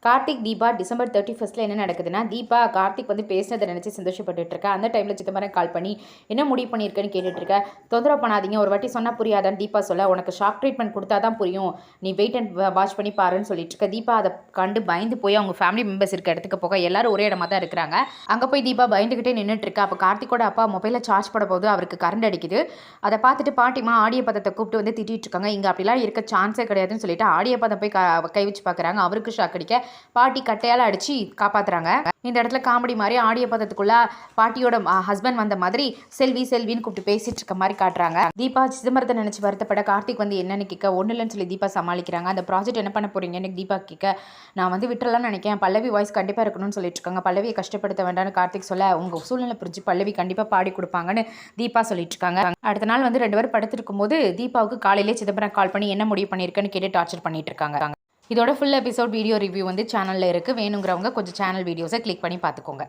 Karthik Deepa December 31 என்ன நடக்குதுன்னா, தீபா கார்த்திக் வந்து பேசினதை நினச்சி சந்தோஷப்பட்டுட்டு இருக்கா. அந்த டைமில் சிதம்பரம் கால் பண்ணி என்ன முடிவு பண்ணியிருக்கேன்னு கேட்டுட்டு இருக்க. தொந்தரவு பண்ணாதீங்க, ஒரு வாட்டி சொன்னால் புரியாதான்னு தீபா சொல்ல, உனக்கு ஷாக் ட்ரீட்மெண்ட் கொடுத்தா தான் புரியும், நீ வெயிட் அண்ட் வாட்ச் பண்ணி பாருன்னு சொல்லிட்டு இருக்க. தீபா அதை கண்டு பயந்து போய் அவங்க ஃபேமிலி மெம்பர்ஸ் இருக்க இடத்துக்கு போக, எல்லாரும் ஒரே இடமா தான் இருக்கிறாங்க. அங்கே போய் தீபா பயந்துக்கிட்டே நின்றுட்டு இருக்கா. அப்போ கார்த்திகோட அப்பா மொபைலில் சார்ஜ் போட போது அவருக்கு கரண்ட் அடிக்குது. அதை பார்த்துட்டு பாட்டிமா ஆடிய பதத்தை கூப்பிட்டு வந்து திட்டிட்டு இருக்காங்க. இங்கே அப்படிலாம் இருக்க சான்ஸே கிடையாதுன்னு சொல்லிட்டு ஆடிய பதம் போய் கை வச்சு பார்க்குறாங்க. அவருக்கு ஷாக் அடிக்க பாட்டி கட்டையால் அடித்து காப்பாற்றுறாங்க. இந்த இடத்துல காமெடி மாதிரி ஆடிய பதத்துக்குள்ள பாட்டியோட ஹஸ்பண்ட் வந்த மாதிரி செல்வின்னு கூப்பிட்டு பேசிட்டு இருக்க மாதிரி காட்டுறாங்க. தீபா சிதம்பரத்தை நினைச்சு வருத்தப்பட கார்த்திக் வந்து என்னன்னு கேட்க ஒன்றும் இல்லைன்னு சொல்லி தீபா சமாளிக்கிறாங்க. அந்த ப்ராஜெக்ட் என்ன பண்ண போறீங்கன்னு தீபா கேட்க, நான் வந்து விட்டுறலாம்னு நினைக்கிறேன், பல்லவி வாய்ஸ் கண்டிப்பாக இருக்கணும்னு சொல்லிட்டு இருக்காங்க. பல்லவியை கஷ்டப்படுத்த வேண்டாம்னு கார்த்திக் சொல்ல, உங்கள் சூழ்நிலை புரிஞ்சு பல்லவி கண்டிப்பாக பாடி கொடுப்பாங்கன்னு தீபா சொல்லிட்டு இருக்காங்க. அடுத்த நாள் வந்து 2 பேரும் படுத்திருக்கும் போது தீபாவுக்கு காலையிலே சிதம்பரம் கால் பண்ணி என்ன முடிவு பண்ணியிருக்கேன்னு கேட்டு டார்ச்சர் பண்ணிட்டு இருக்காங்க. இதோட ஃபுல் எபிசோட் வீடியோ ரிவ்யூ வந்து சேனலில் இருக்குது. வேணுங்கிறவங்க கொஞ்சம் சேனல் வீடியோஸை கிளிக் பண்ணி பார்த்துக்கோங்க.